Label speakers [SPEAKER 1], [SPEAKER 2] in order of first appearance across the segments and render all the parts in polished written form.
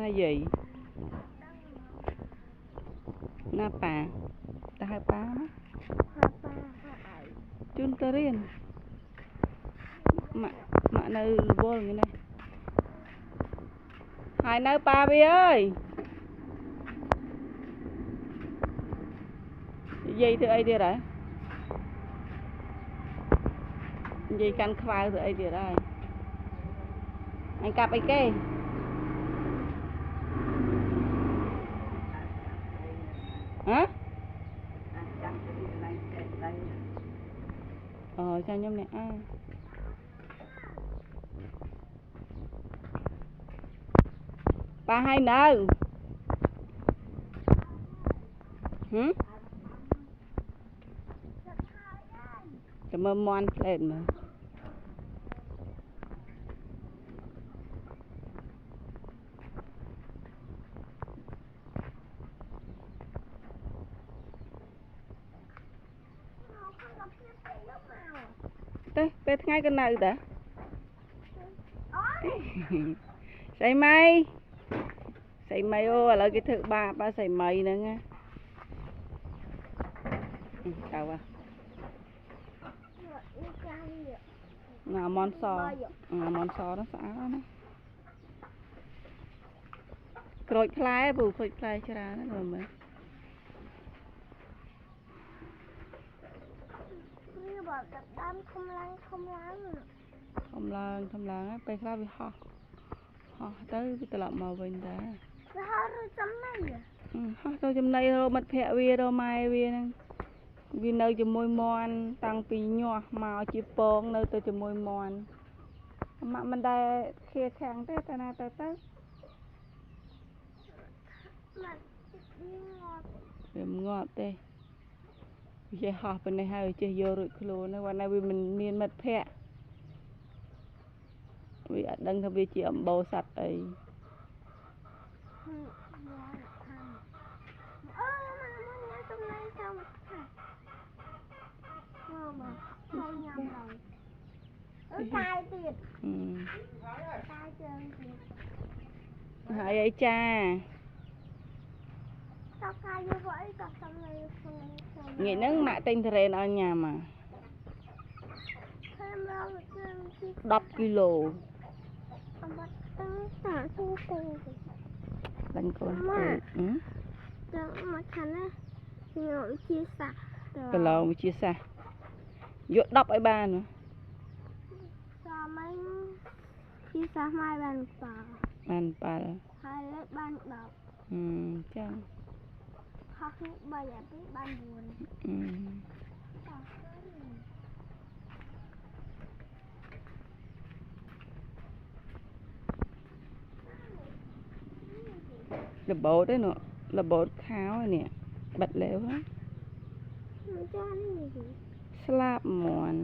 [SPEAKER 1] ណាយាយណាប៉ាតើហៅប៉ាណាជូនទៅរៀនម៉ាក់នៅរវល់ហ្នឹងណាហើយនៅប៉ាវាអើយនិយាយធ្វើអីទៀតហ៎និយាយកាន់ខ្វៅធ្វើអីទៀតហើយអញកាប់អីគេហ៎អូចាំខ្ញុំនេះប៉ាឲ្យនៅចាំមើលមន់ផ្លេតមើលទៅពេលថ្ងៃក៏នៅតាស្អីម៉ៃអូឥឡូវគេធ្វើបាបស្អីម៉ៃហ្នឹងណាទៅណាមន់សហ្នឹងស្អាតណាក្រូចផ្លែពូក្រូចផ្លែច្រើនណាស់មើលបើដើមធំឡើងពេលខ្លះវាហោះទៅវាត្រឡប់មកវិញដែរវាហោះទៅចំណៃហោះទៅចំណៃរកមិត្តភក្តិវារកម៉ែវាហ្នឹងវានៅជាមួយមន់តាំងពីញាស់មកជាពងនៅទៅជាមួយមន់ម៉ាក់មិនដែលខៀខាំងទេតែណាទៅម៉ាក់វាងាប់ទេវាចេះហោះប៉ុណ្ណេះហើយចេះយករួចខ្លួនហ្នឹងวันណាវាមិនមានមិត្តភក្តិវាអត់ដឹងថាវាជាអំបោសត្វអីតាយទៀតតាយជើងទៀតហើយអីចាតោះកាយយកអីតោះសំឡេងខ្លួនងាយហ្នឹងម៉ាក់ទិញត្រេនឲ្យញ៉ាំ10 គីឡូអំបត់ទៅតាទូទៅបាញ់កូនទៅចាំមកខាងណាខ្ញុំវិជាសាស្ត្រប្រឡងវិជាសាស្ត្រយក10ឲ្យបានសមវិញវិជាសាស្ត្រមកបាន7ហើយលេខបាន10ចឹងខុសគ្នា3អាពីបាន4របូតទេនោះរបូតខោនេះបិទលេវហ៎ស្លាប់មន់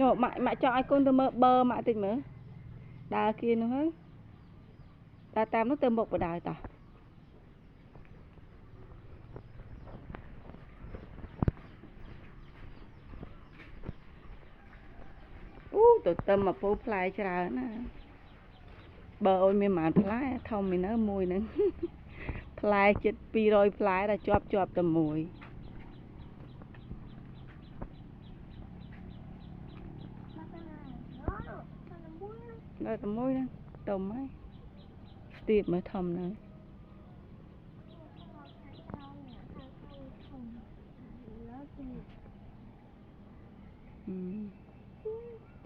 [SPEAKER 1] នោះម៉ាក់ចង់ឲ្យកូនទៅមើលបឺម៉ាក់តិចមើលដើរគៀននោះហើយដើរតាមនោះទៅមុខបដៅតោះទៅទឹមមកពូផ្លែច្រើនណាបើអូនមានប៉ុន្មានផ្លែធំមីនៅមួយហ្នឹងផ្លែជិត200ផ្លែតែជាប់តែមួយនៅតែមួយហ្នឹងទុំហើយស្ទាបមើលធំហ្នឹង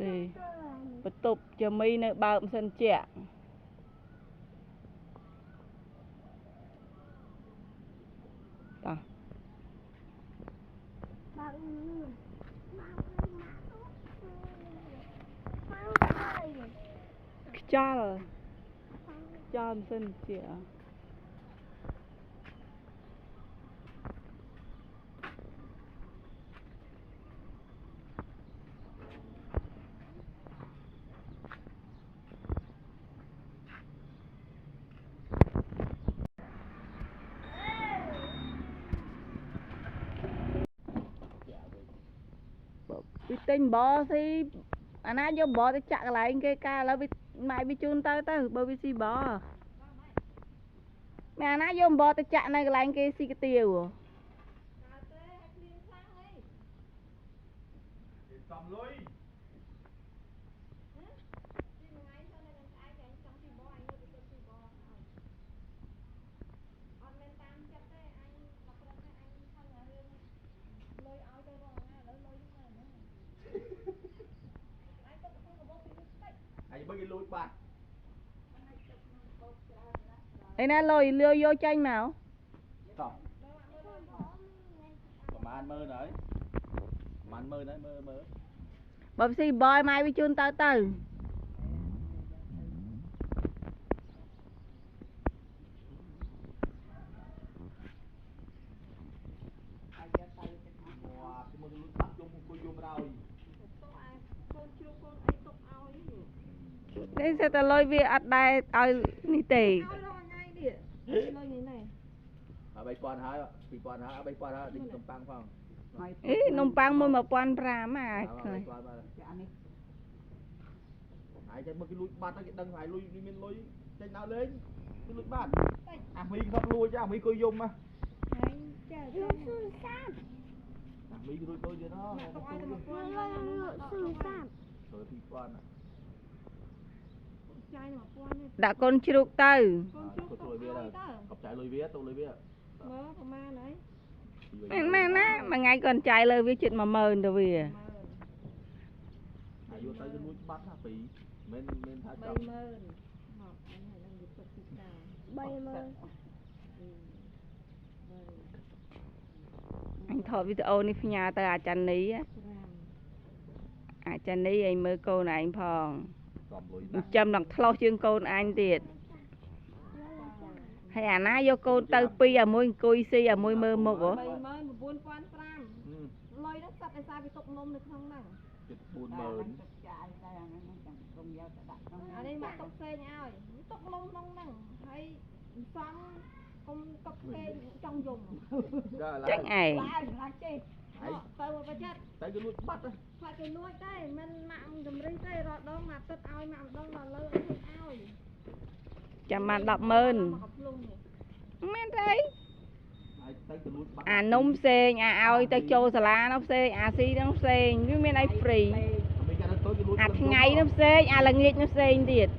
[SPEAKER 1] ទេបន្ទប់ជាមីនៅបើកម៉ាស៊ីនជែកតោះខ្យល់ម៉ាស៊ីនជែកវាទិញបោស៊ីអាណាយកបោទៅចាក់កន្លែងគេកាឥឡូវវាម៉ែវាជូនទៅបើវាស៊ីបោ mẹ ná vô bò tới chặn này cái lạnh kia xì cái tiêu à đây nè lôi lừa vô tranh nào bắp xì bòi mai với chun tao từ đây sẽ ta lôi về ăn đây ai ní tề
[SPEAKER 2] bay quan hả bay quan hả định nông pang phong
[SPEAKER 1] ý nông pang mua mà quan pra mà
[SPEAKER 2] hãy cho một cái lùi bát cái đằng phải lùi miền lùi trên nào lên cái lùi bát mi không lùi chứ mi coi dùng mà mi lùi tôi vậy đó rồi thì quan
[SPEAKER 1] đã con chụp từ
[SPEAKER 2] cặp trái lùi vía tôi lùi vía
[SPEAKER 1] mẹ ná mà ngay còn chạy lời với chuyện mà mờn đâu vì
[SPEAKER 2] vô tới cái lùi bát hả phí men tha chồng
[SPEAKER 1] anh thọ video này phi nhà ta chăn ní á chăn ní anh mới cô này anh phong châm đằng thlo chương cô anh tiệt hay ná vô cô tư pi môi cùi si môi mơ một của
[SPEAKER 3] lôi nó sạch sao bị tục nôm được không nào
[SPEAKER 2] buồn mờn
[SPEAKER 3] ở đây mà tục xe nhau tục nôm không nào hay xong không tục xe trong dùng
[SPEAKER 1] chắc ai
[SPEAKER 2] tới cái nuôi bắt á
[SPEAKER 3] phải cái nuôi cái mình mạng dùm đi cái rồi đó mà tất ao mạng đó là lơ cái ao
[SPEAKER 1] chả mà đọc mơn men thấy nông xe ao ta cho xà la nó xe xi nó xe như bên đây free ngày nó xe là nghiệt nó xe điệt